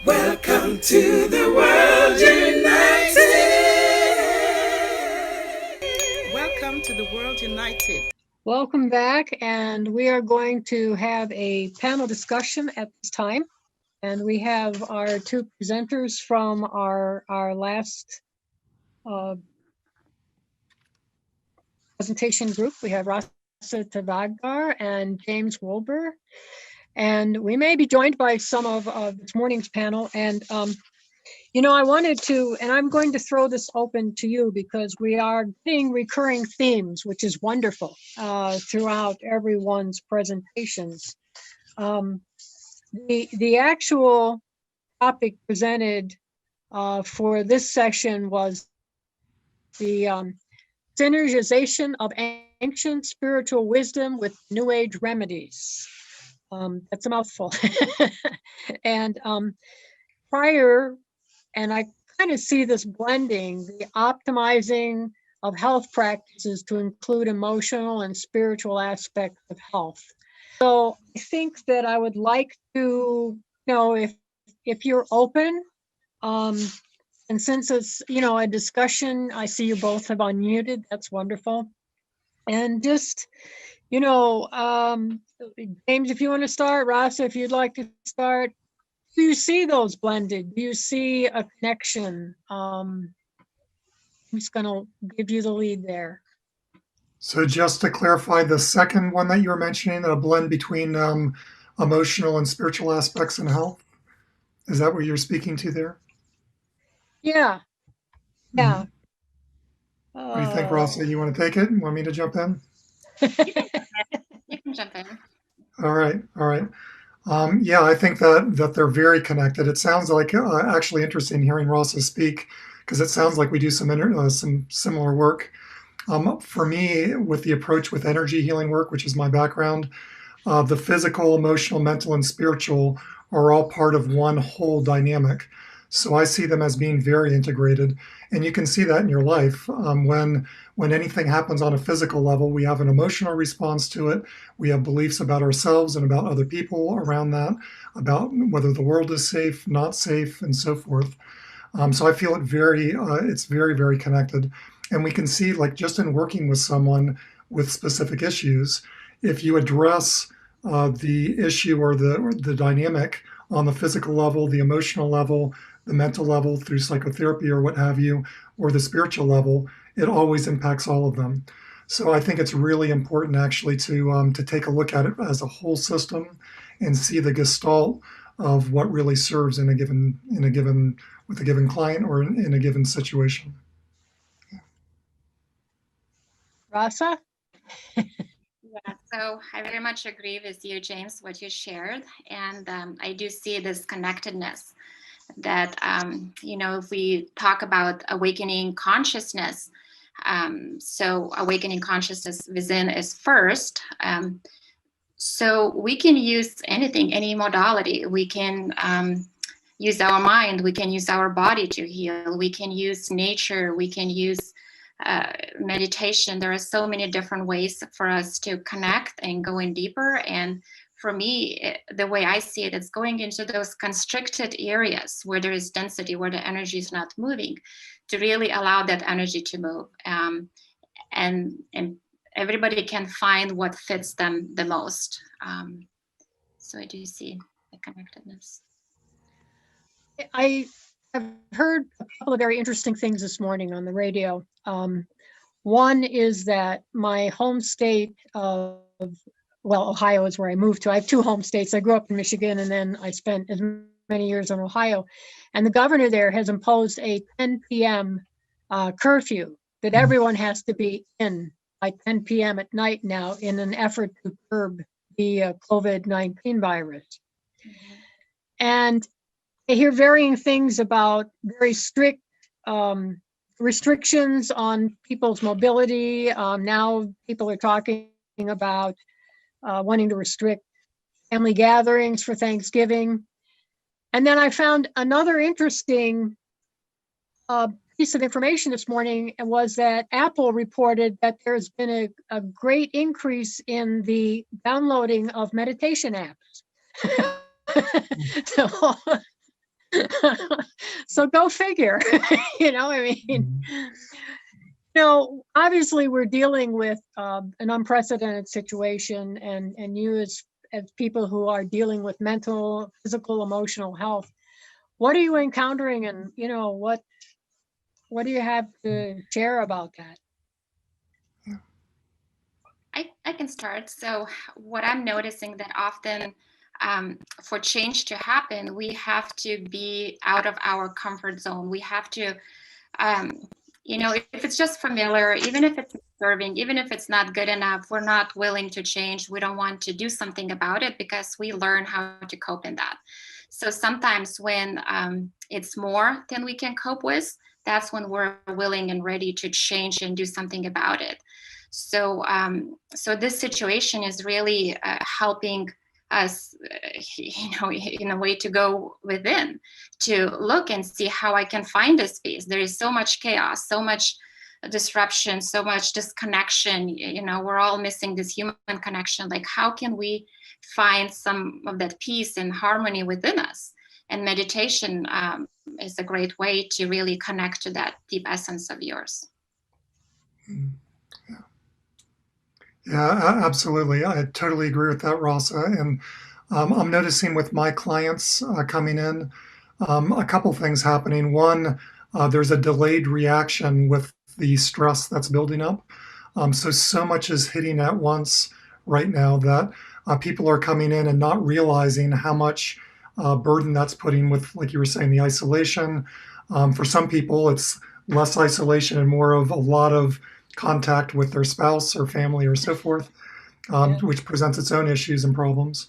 Welcome to the World United. Welcome to the World United. Welcome back, and we are going to have a panel discussion at this time. And we have our two presenters from our last presentation group. We have Rasa Tavagar and James Wolber. And we may be joined by some of this morning's panel. And I wanted to, and I'm going to throw this open to you because we are getting recurring themes, which is wonderful, throughout everyone's presentations. The actual topic presented for this session was the synergization of ancient spiritual wisdom with New Age remedies. That's a mouthful. And prior, and I kind of see this blending, the optimizing of health practices to include emotional and spiritual aspects of health. So I think that I would like to know if you're open, and since it's, a discussion, I see you both have unmuted. That's wonderful. And just, James, if you want to start, Rasa, if you'd like to start, do you see those blended? Do you see a connection? I'm just going to give you the lead there. So just to clarify, the second one that you were mentioning, a blend between emotional and spiritual aspects in health, is that what you're speaking to there? Yeah. Yeah. What do you think, Rasa? You want to take it? Want me to jump in? You can jump in. All right. Yeah, I think that they're very connected. It sounds like actually interesting hearing Rasa speak, because it sounds like we do some similar work. For me, with the approach with energy healing work, which is my background, the physical, emotional, mental, and spiritual are all part of one whole dynamic. So I see them as being very integrated. And you can see that in your life. When anything happens on a physical level, we have an emotional response to it. We have beliefs about ourselves and about other people around that, about whether the world is safe, not safe, and so forth. So I feel it's very, very connected. And we can see, like, just in working with someone with specific issues, if you address the issue or the dynamic on the physical level, the emotional level, the mental level through psychotherapy or what have you, or the spiritual level, it always impacts all of them. So I think it's really important actually to take a look at it as a whole system and see the gestalt of what really serves with a given client or in a given situation. Rasa? Yeah, so I very much agree with you, James, what you shared. And I do see this connectedness that, if we talk about awakening consciousness, so awakening consciousness within is first. So we can use anything, any modality. We can use our mind, we can use our body to heal, we can use nature, we can use meditation. There are so many different ways for us to connect and go in deeper. And for me, the way I see it, it's going into those constricted areas where there is density, where the energy is not moving, to really allow that energy to move. And everybody can find what fits them the most. So I do see the connectedness. I have heard a couple of very interesting things this morning on the radio. One is that my home state of, Ohio is where I moved to. I have two home states. I grew up in Michigan, and then I spent as many years in Ohio. And the governor there has imposed a 10 p.m. Curfew that everyone has to be in by 10 p.m. at night now in an effort to curb the COVID-19 virus. Mm-hmm. And I hear varying things about very strict restrictions on people's mobility. Now people are talking about wanting to restrict family gatherings for Thanksgiving. And then I found another interesting piece of information this morning, was that Apple reported that there's been a great increase in the downloading of meditation apps. So go figure. I mean, obviously we're dealing with an unprecedented situation, and you as people who are dealing with mental, physical, emotional health, what are you encountering, and what do you have to share about that? I can start. So what I'm noticing that often for change to happen, we have to be out of our comfort zone. We have to, if it's just familiar, even if it's disturbing, even if it's not good enough, we're not willing to change. We don't want to do something about it because we learn how to cope in that. So sometimes when it's more than we can cope with, that's when we're willing and ready to change and do something about it. So, so this situation is really helping us, in a way to go within, to look and see how I can find a space. There is so much chaos, so much disruption, so much disconnection. We're all missing this human connection. Like, how can we find some of that peace and harmony within us? And meditation is a great way to really connect to that deep essence of yours. Yeah, absolutely. I totally agree with that, Rasa. And I'm noticing with my clients coming in, a couple things happening. One, there's a delayed reaction with the stress that's building up. So much is hitting at once right now that people are coming in and not realizing how much burden that's putting with, like you were saying, the isolation. For some people, it's less isolation and more of a lot of contact with their spouse or family or so forth, which presents its own issues and problems.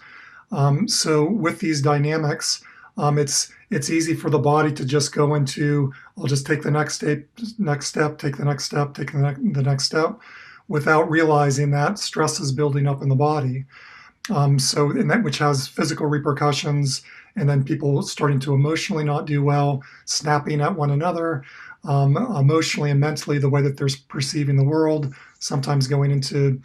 So with these dynamics, it's easy for the body to just go into, I'll just take the next step, take the next step, take the next step, without realizing that stress is building up in the body. And that, which has physical repercussions, and then people starting to emotionally not do well, snapping at one another, emotionally and mentally, the way that they're perceiving the world, sometimes going into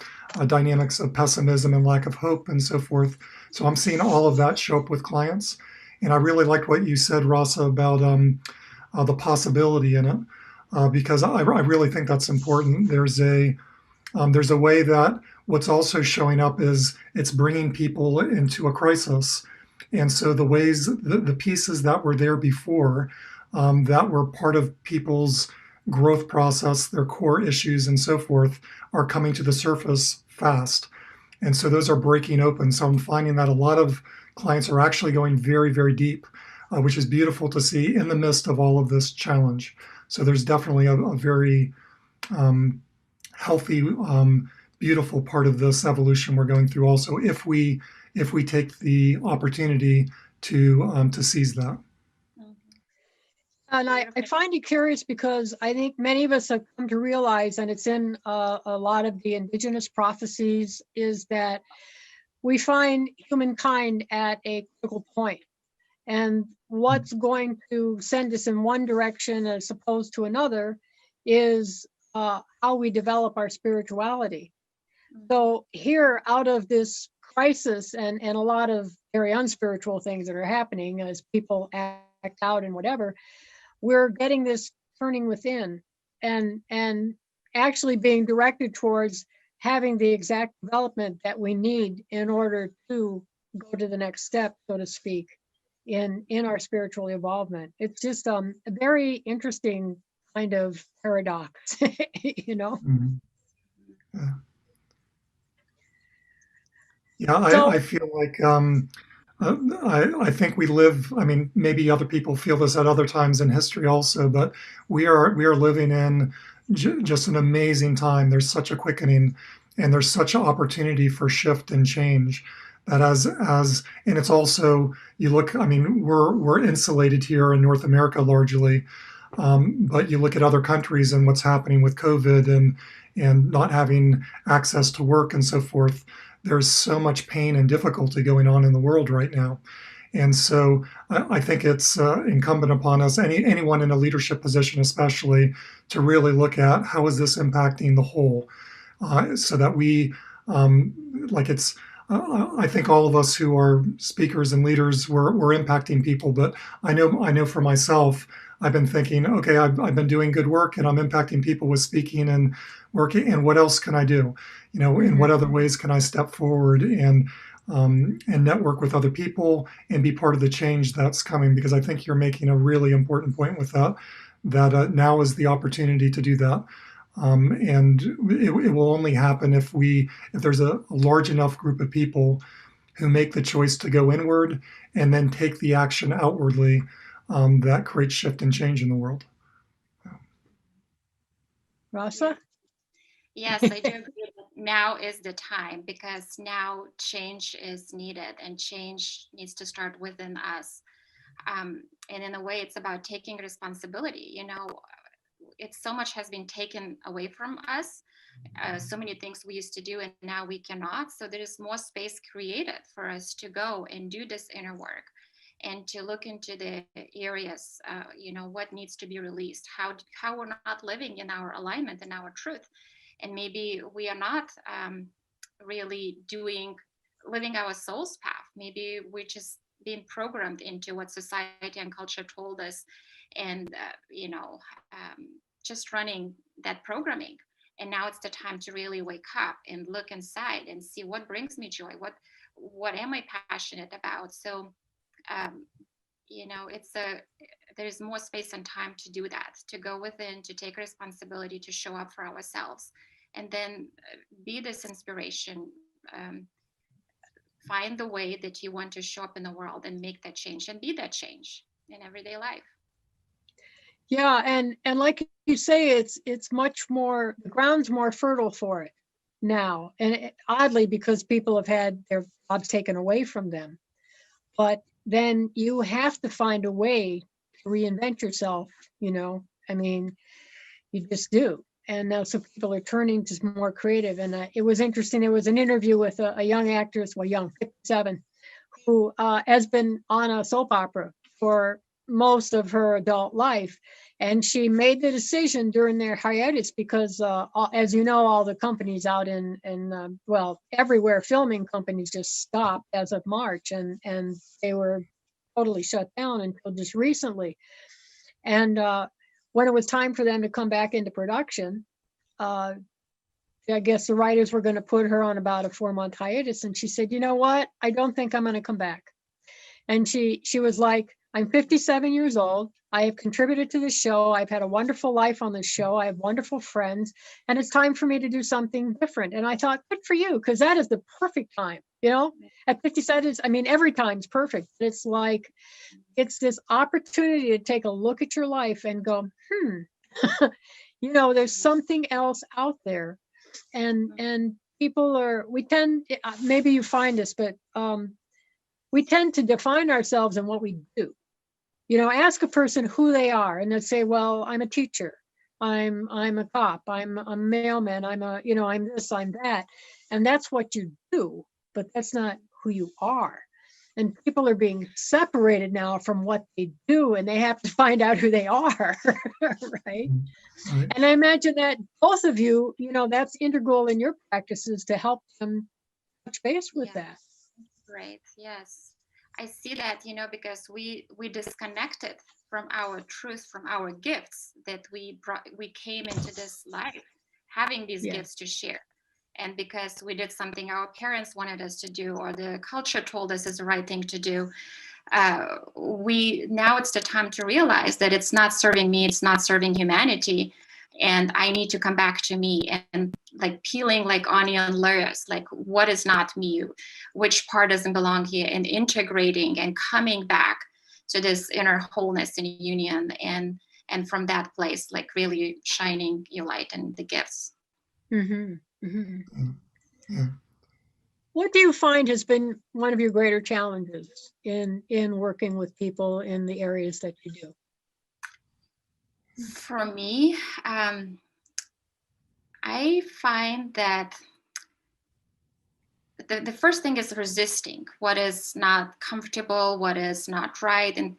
dynamics of pessimism and lack of hope and so forth. So I'm seeing all of that show up with clients. And I really liked what you said, Rasa, about the possibility in it, because I really think that's important. There's a way that what's also showing up is it's bringing people into a crisis. And so the ways, the pieces that were there before, that were part of people's growth process, their core issues and so forth, are coming to the surface fast. And so those are breaking open. So I'm finding that a lot of clients are actually going very, very deep, which is beautiful to see in the midst of all of this challenge. So there's definitely a very healthy, beautiful part of this evolution we're going through also, if we take the opportunity to seize that. And I find it curious because I think many of us have come to realize, and it's in a lot of the indigenous prophecies, is that we find humankind at a critical point. And what's going to send us in one direction as opposed to another is how we develop our spirituality. So here, out of this crisis and a lot of very unspiritual things that are happening as people act out and whatever, we're getting this turning within and actually being directed towards having the exact development that we need in order to go to the next step, so to speak, in our spiritual involvement. It's just a very interesting kind of paradox, Mm-hmm. Yeah, So, I feel like I think we live. I mean, maybe other people feel this at other times in history also, but we are living in just an amazing time. There's such a quickening, and there's such an opportunity for shift and change. That and it's also, you look. I mean, we're insulated here in North America largely, but you look at other countries and what's happening with COVID and not having access to work and so forth. There's so much pain and difficulty going on in the world right now. And so I think it's incumbent upon us, anyone in a leadership position especially, to really look at how is this impacting the whole, so that we, I think all of us who are speakers and leaders, we're impacting people. But I know for myself, I've been thinking, okay, I've been doing good work and I'm impacting people with speaking and working. And what else can I do? You know, in what other ways can I step forward and network with other people and be part of the change that's coming? Because I think you're making a really important point with that. That now is the opportunity to do that. And it will only happen if there's a large enough group of people who make the choice to go inward and then take the action outwardly, that creates shift and change in the world. Rasa? Yes, I do agree that now is the time, because now change is needed and change needs to start within us. And in a way, it's about taking responsibility. You know, it's so much has been taken away from us. So many things we used to do and now we cannot. So there is more space created for us to go and do this inner work and to look into the areas, you know, what needs to be released, how we're not living in our alignment and our truth. And maybe we are not really living our soul's path. Maybe we're just being programmed into what society and culture told us, and you know, just running that programming. And now it's the time to really wake up and look inside and see what brings me joy, what am I passionate about. So you know, there's more space and time to do that, to go within, to take responsibility, to show up for ourselves, and then be this inspiration. Find the way that you want to show up in the world and make that change and be that change in everyday life. Yeah, and like you say, it's much more, the ground's more fertile for it now. And oddly, because people have had their jobs taken away from them. But then you have to find a way to reinvent yourself, you know. I mean, you just do. And now so people are turning to more creative. And it was interesting. There was an interview with a young actress, well, young, 57, who has been on a soap opera for most of her adult life. And she made the decision during their hiatus because, as you know, all the companies out well, everywhere, filming companies just stopped as of March, and they were totally shut down until just recently. And when it was time for them to come back into production, I guess the writers were going to put her on about a 4-month hiatus. And she said, you know what? I don't think I'm going to come back. And she was like, I'm 57 years old. I have contributed to the show. I've had a wonderful life on the show. I have wonderful friends, and it's time for me to do something different. And I thought, good for you, because that is the perfect time. You know, at 57, I mean, every time's perfect. It's like, it's this opportunity to take a look at your life and go, you know, there's something else out there. And people we tend, maybe you find this, but we tend to define ourselves in what we do. You know, ask a person who they are, and they'll say, well, I'm a teacher, I'm a cop, I'm a mailman, I'm this, I'm that. And that's what you do, but that's not who you are. And people are being separated now from what they do, and they have to find out who they are, right? And I imagine that both of you, you know, that's integral in your practices to help them touch base with that. Right. Yes. I see that, you know, because we disconnected from our truth, from our gifts that we came into this life having these gifts to share. And because we did something our parents wanted us to do, or the culture told us is the right thing to do, now it's the time to realize that it's not serving me, it's not serving humanity. And I need to come back to me, and like peeling like onion layers, like what is not me, which part doesn't belong here, and integrating and coming back to this inner wholeness and union. And from that place, like really shining your light and the gifts. Mm-hmm. Mm-hmm. Yeah. What do you find has been one of your greater challenges in working with people in the areas that you do? For me, I find that the first thing is resisting what is not comfortable, what is not right. And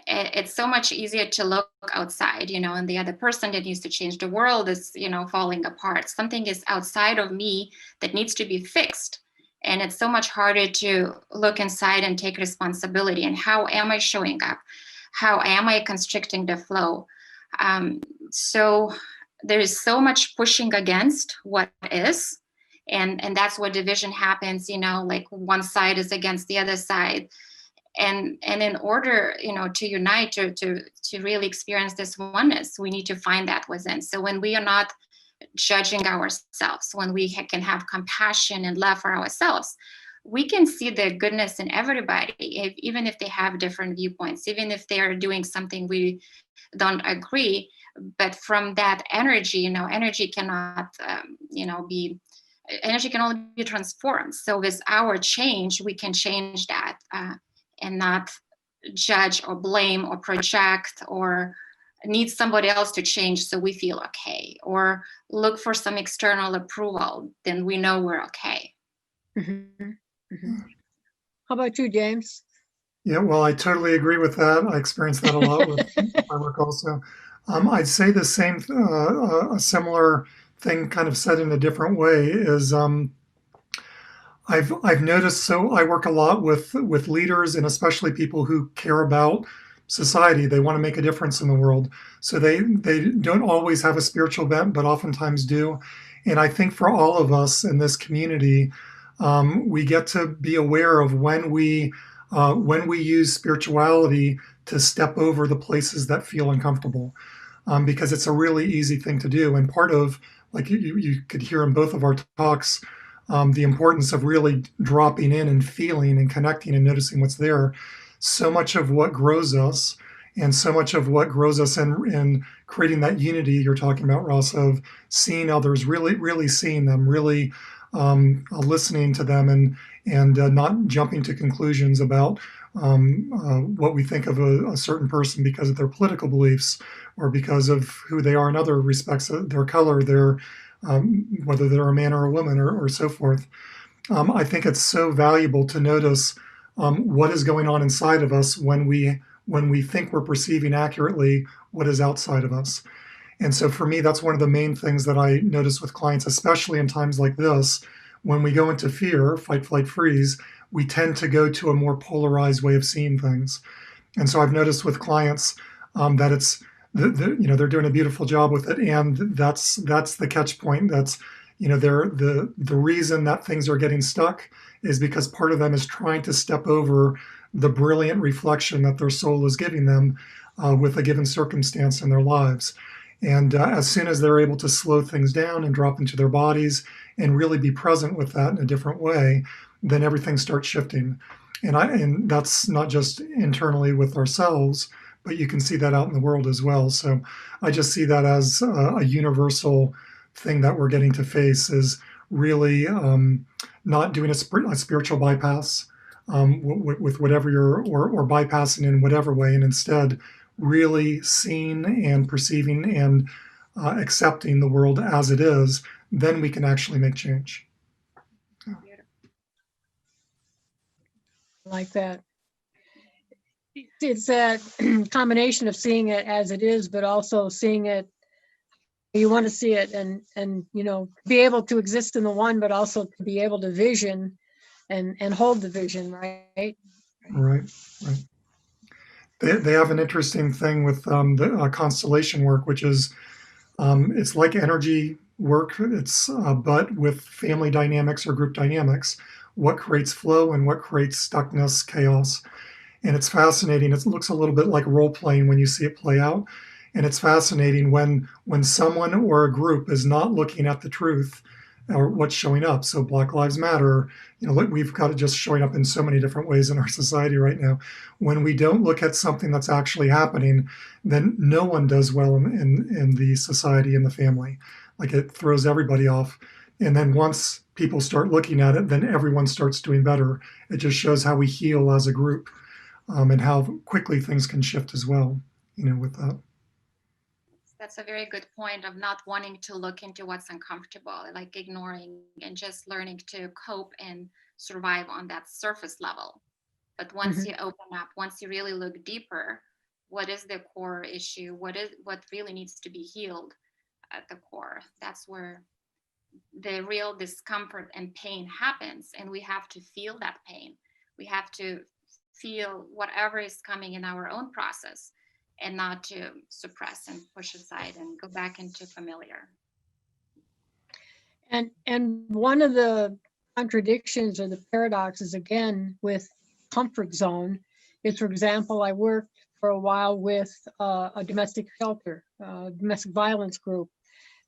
it's so much easier to look outside, you know, and the other person that needs to change the world is, you know, falling apart. Something is outside of me that needs to be fixed. And it's so much harder to look inside and take responsibility. And how am I showing up? How am I constricting the flow? So there is so much pushing against what is. And that's where division happens, like one side is against the other side. And in order, to unite, to really experience this oneness, we need to find that within. So when we are not judging ourselves, when we can have compassion and love for ourselves, we can see the goodness in everybody, even if they have different viewpoints, even if they are doing something we don't agree. But from that energy, energy cannot, energy can only be transformed. So with our change, we can change that, and not judge or blame or project or need somebody else to change so we feel okay, or look for some external approval, then we know we're okay. Mm-hmm. Mm-hmm. How about you, James? Yeah, well, I totally agree with that. I experience that a lot with my work also. I'd say the same, a similar thing, kind of said in a different way, is I've noticed. So I work a lot with leaders, and especially people who care about society. They want to make a difference in the world. So they don't always have a spiritual bent, but oftentimes do. And I think for all of us in this community, we get to be aware of when we use spirituality to step over the places that feel uncomfortable, because it's a really easy thing to do. And part of, like you could hear in both of our talks, the importance of really dropping in and feeling and connecting and noticing what's there. So much of what grows us, and so much of what grows us in creating that unity you're talking about, Ross, of seeing others, really seeing them, really listening to them, and not jumping to conclusions about what we think of a certain person because of their political beliefs or because of who they are in other respects, their color, their whether they're a man or a woman, or so forth. I think it's so valuable to notice what is going on inside of us when we think we're perceiving accurately what is outside of us. And so for me, that's one of the main things that I notice with clients, especially in times like this, when we go into fear, fight, flight, freeze, we tend to go to a more polarized way of seeing things. And so I've noticed with clients that it's they're doing a beautiful job with it, and that's the catch point. That's they're the reason that things are getting stuck is because part of them is trying to step over the brilliant reflection that their soul is giving them with a given circumstance in their lives. And as soon as they're able to slow things down and drop into their bodies and really be present with that in a different way, then everything starts shifting. And that's not just internally with ourselves, but you can see that out in the world as well. So I just see that as a universal thing that we're getting to face, is really not doing a spiritual bypass with whatever or bypassing in whatever way, and instead really seeing and perceiving and accepting the world as it is. Then we can actually make change. Like that. It's that combination of seeing it as it is, but also seeing it, you want to see it, and be able to exist in the one, but also to be able to vision and hold the vision, right? Right. They have an interesting thing with the constellation work, which is it's like energy work. It's but with family dynamics or group dynamics. What creates flow and what creates stuckness, chaos. And it's fascinating. It looks a little bit like role playing when you see it play out. And it's fascinating when someone or a group is not looking at the truth or what's showing up. So Black Lives Matter, we've got it just showing up in so many different ways in our society right now. When we don't look at something that's actually happening, then no one does well in the society and the family. Like, it throws everybody off. And then once people start looking at it, then everyone starts doing better. It just shows how we heal as a group, and how quickly things can shift as well, with that. That's a very good point of not wanting to look into what's uncomfortable, like ignoring and just learning to cope and survive on that surface level. But once you open up, once you really look deeper, what is the core issue? What really needs to be healed at the core? That's where the real discomfort and pain happens, and we have to feel that pain. We have to feel whatever is coming in our own process, and not to suppress and push aside and go back into familiar. And one of the contradictions or the paradoxes again with comfort zone is, for example, I worked for a while with a domestic shelter, domestic violence group.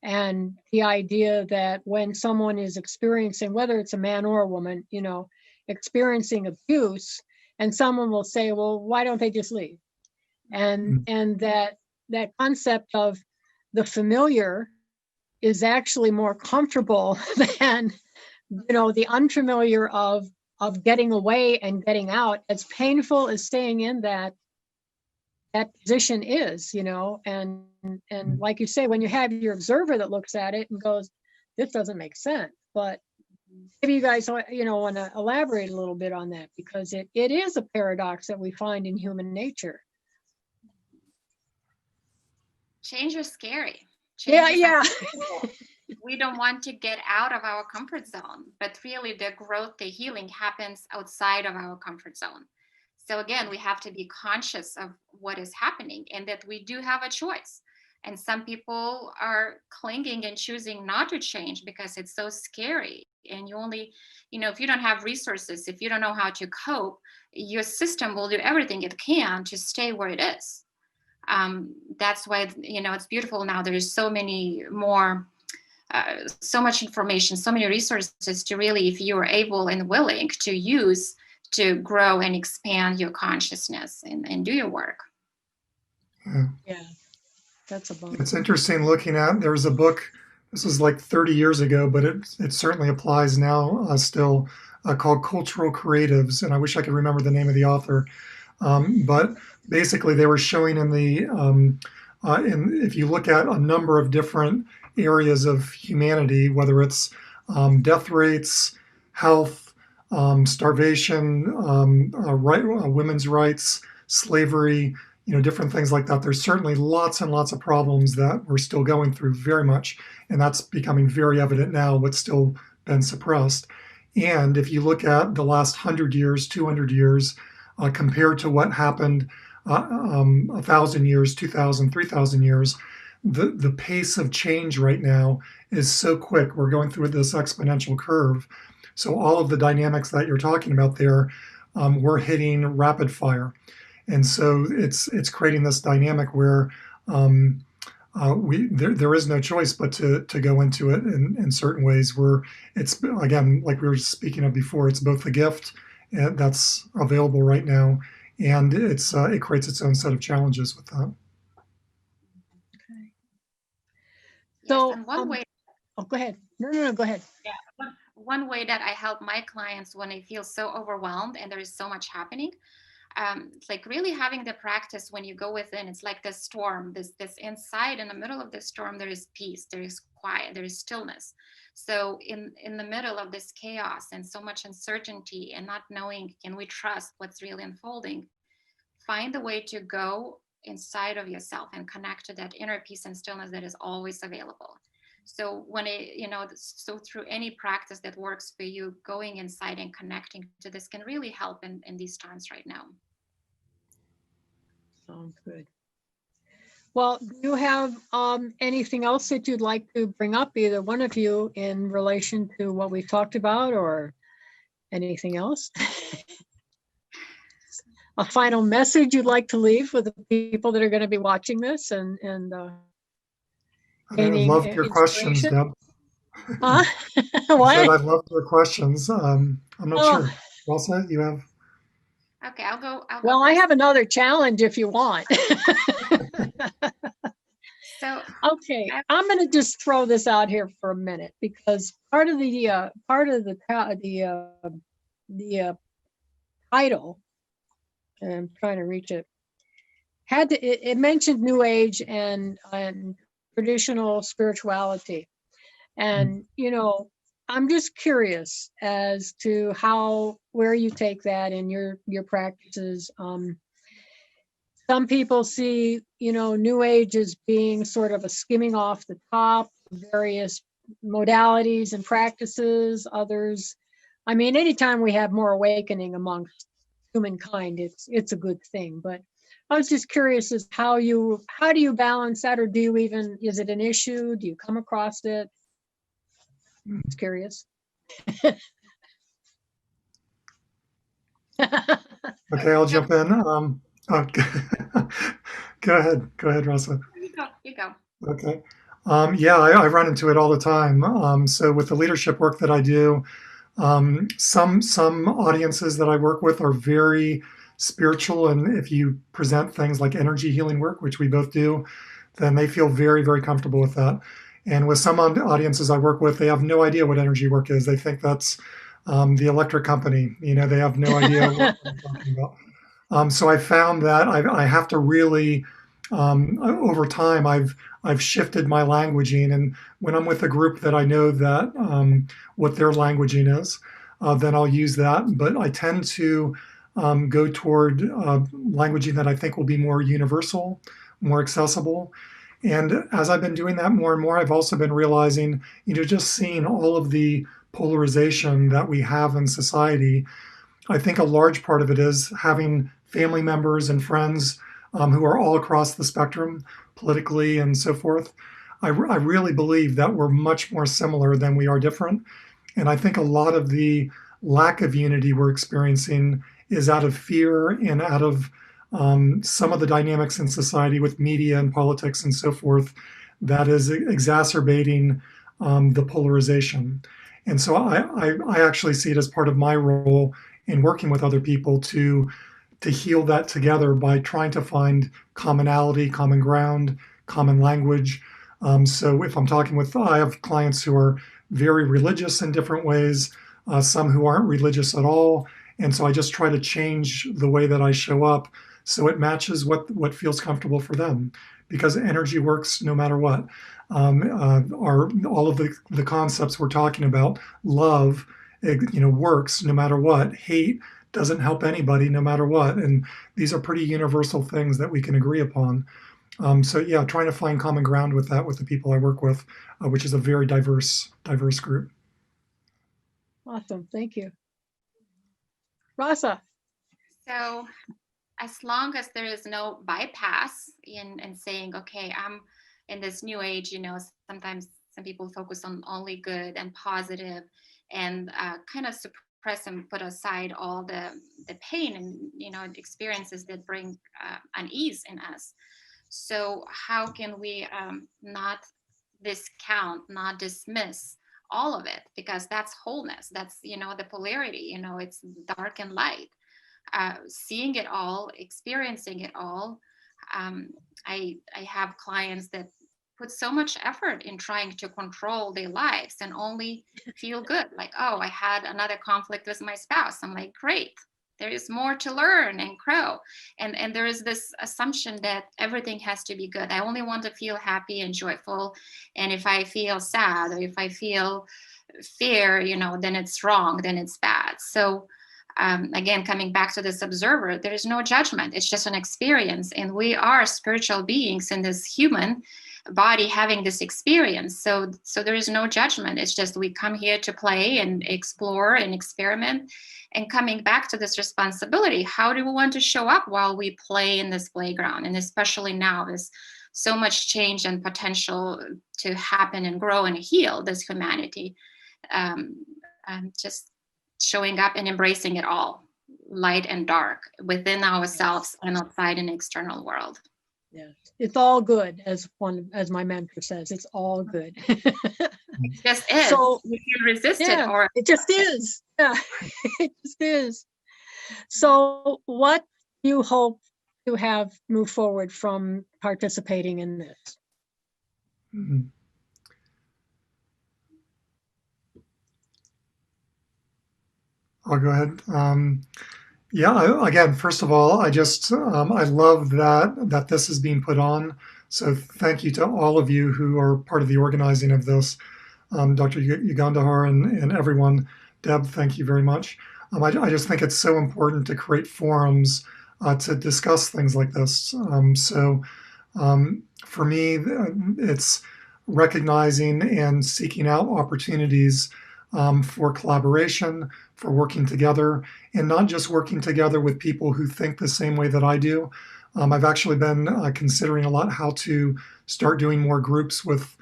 And the idea that when someone is experiencing, whether it's a man or a woman, you know, experiencing abuse, and someone will say, well, why don't they just leave? And that concept of the familiar is actually more comfortable than, you know, the unfamiliar of getting away and getting out, as painful as staying in that position is, you know. And like you say, when you have your observer that looks at it and goes, this doesn't make sense. But maybe you guys, you know, want to elaborate a little bit on that, because it is a paradox that we find in human nature. Change is scary. Yeah. We don't want to get out of our comfort zone, but really the growth, the healing happens outside of our comfort zone. So again, we have to be conscious of what is happening, and that we do have a choice. And some people are clinging and choosing not to change because it's so scary. And you only, you know, if you don't have resources, if you don't know how to cope, your system will do everything it can to stay where it is. That's why, you know, it's beautiful now. There's so many more, so much information, so many resources to really, if you're able and willing to use, to grow and expand your consciousness and do your work. Yeah, that's a bummer. It's interesting looking at, there was a book, this was like 30 years ago, but it certainly applies now still, called Cultural Creatives. And I wish I could remember the name of the author. But basically they were showing in the, if you look at a number of different areas of humanity, whether it's death rates, health, starvation, women's rights, slavery, you know, different things like that. There's certainly lots and lots of problems that we're still going through very much. And that's becoming very evident now, what's still been suppressed. And if you look at the last 100 years, 200 years, compared to what happened 1,000 years, 2,000, 3,000 years, the pace of change right now is so quick. We're going through this exponential curve. So all of the dynamics that you're talking about there, we're hitting rapid fire. And so it's creating this dynamic where there is no choice but to go into it in certain ways, where it's, again, like we were speaking of before, it's both a gift that's available right now, and it creates its own set of challenges with that. Okay. Yes, So, and one way. Oh, go ahead. No, go ahead. Yeah, one way that I help my clients when they feel so overwhelmed and there is so much happening, it's like really having the practice when you go within. It's like this storm, this inside, in the middle of the storm, there is peace, there is quiet, there is stillness. So in the middle of this chaos and so much uncertainty and not knowing, can we trust what's really unfolding? Find a way to go inside of yourself and connect to that inner peace and stillness that is always available. So so through any practice that works for you, going inside and connecting to this can really help in these times right now. Sounds good. Well, do you have anything else that you'd like to bring up, either one of you, in relation to what we've talked about, or anything else? A final message you'd like to leave with the people that are going to be watching this and I loved your questions, Deb. Huh? I What? said I loved your questions. I'm not sure. Elsa, you have? Okay, I'll go. Well, I have another challenge if you want. So okay, I'm going to just throw this out here for a minute, because part of the title, and I'm trying to reach it, it mentioned New Age and traditional spirituality, and you know, I'm just curious as to where you take that in your practices. Some people see, you know, New Age as being sort of a skimming off the top, various modalities and practices, others. I mean, anytime we have more awakening amongst humankind, it's a good thing. But I was just curious as how do you balance that, or do you even, is it an issue? Do you come across it? Just curious. Okay, I'll jump in. Go ahead, Rosa. You go. Okay. Yeah, I run into it all the time. So with the leadership work that I do, some audiences that I work with are very spiritual, and if you present things like energy healing work, which we both do, then they feel very, very comfortable with that. And with some audiences I work with, they have no idea what energy work is. They think that's the electric company. You know, they have no idea what I'm talking about. So I found that I have to really, over time, I've shifted my languaging, and when I'm with a group that I know that what their languaging is, then I'll use that. But I tend to go toward languaging that I think will be more universal, more accessible. And as I've been doing that more and more, I've also been realizing, just seeing all of the polarization that we have in society. I think a large part of it is having family members and friends who are all across the spectrum politically and so forth. I really believe that we're much more similar than we are different. And I think a lot of the lack of unity we're experiencing is out of fear and out of some of the dynamics in society with media and politics and so forth that is exacerbating the polarization. And so I actually see it as part of my role in working with other people to heal that together by trying to find commonality, common ground, common language. So if I'm talking with, I have clients who are very religious in different ways, some who aren't religious at all. And so I just try to change the way that I show up so it matches what feels comfortable for them, because energy works no matter what. All of the concepts we're talking about, love, works no matter what. Hate doesn't help anybody no matter what. And these are pretty universal things that we can agree upon. So yeah, trying to find common ground with that with the people I work with, which is a very diverse group. Awesome, thank you. Rasa. So as long as there is no bypass in saying, okay, I'm in this new age, sometimes some people focus on only good and positive and kind of suppress and put aside all the pain and, experiences that bring unease in us. So how can we not discount, not dismiss all of it? Because that's wholeness. That's, the polarity, it's dark and light. Seeing it all, experiencing it all. I have clients that put so much effort in trying to control their lives and only feel good. Like, oh, I had another conflict with my spouse. I'm like, great. There is more to learn and grow. And there is this assumption that everything has to be good. I only want to feel happy and joyful. And if I feel sad or if I feel fear, then it's wrong, then it's bad. So again, coming back to this observer, there is no judgment. It's just an experience. And we are spiritual beings in this human body having this experience. So there is no judgment. It's just we come here to play and explore and experiment. And coming back to this responsibility, how do we want to show up while we play in this playground? And especially now, there's so much change and potential to happen and grow and heal this humanity. Just showing up and embracing it all, light and dark, within ourselves and outside in the external world. Yeah, it's all good, as my mentor says. It's all good. It just is. So you can resist it, or it just is. Yeah, it just is. So, what do you hope to have move forward from participating in this? Mm-hmm. I'll go ahead. Again, first of all, I love that this is being put on. So thank you to all of you who are part of the organizing of this. Dr. Yugandhar and everyone. Deb, thank you very much. I just think it's so important to create forums to discuss things like this. For me, it's recognizing and seeking out opportunities for collaboration, for working together, and not just working together with people who think the same way that I do. I've actually been considering a lot how to start doing more groups with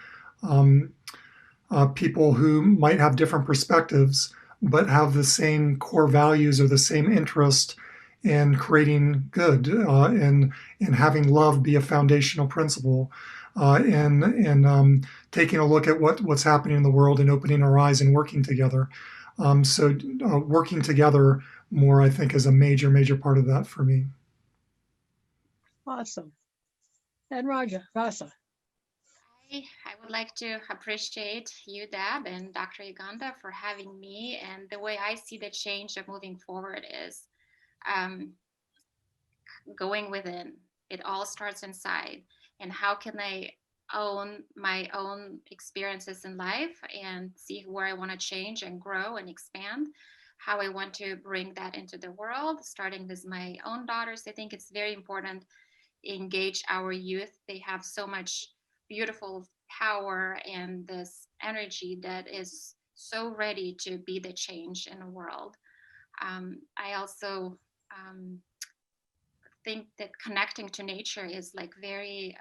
people who might have different perspectives, but have the same core values or the same interest in creating good and having love be a foundational principle, and taking a look at what's happening in the world and opening our eyes and working together. So working together more, I think, is a major, major part of that for me. Awesome. And Rasa. I would like to appreciate you, Deb, and Dr. Ugandhar for having me. And the way I see the change of moving forward is going within. It all starts inside. And how can I own my own experiences in life and see where I want to change and grow and expand, how I want to bring that into the world, starting with my own daughters. I think it's very important to engage our youth. They have so much beautiful power and this energy that is so ready to be the change in the world. I also think that connecting to nature is like very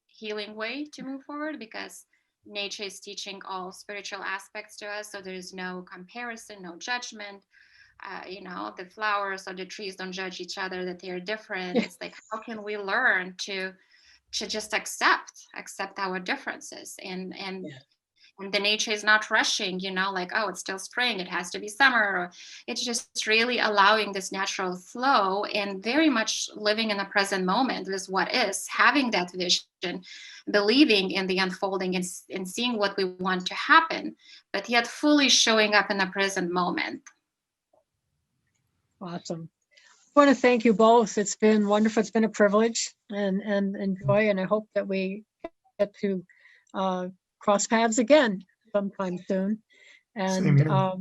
healing way to move forward, because nature is teaching all spiritual aspects to us. So there is no comparison, no judgment. The flowers or the trees don't judge each other, that they're different. It's like, how can we learn to just accept our differences, and the nature is not rushing, like, oh, it's still spring, it has to be summer. Or it's just really allowing this natural flow and very much living in the present moment with what is, having that vision, believing in the unfolding and seeing what we want to happen, but yet fully showing up in the present moment. Awesome. I want to thank you both. It's been wonderful. It's been a privilege and joy, and I hope that we get to cross paths again sometime soon. Same And here.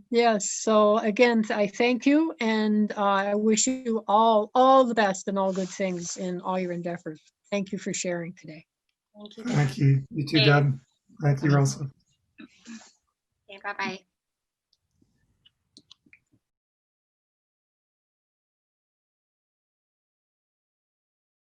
yes, so again, I thank you, and I wish you all the best and all good things in all your endeavors. Thank you for sharing today. Thank you. Thank you. You too, Deb. Thank you, Rosa. Okay, bye-bye.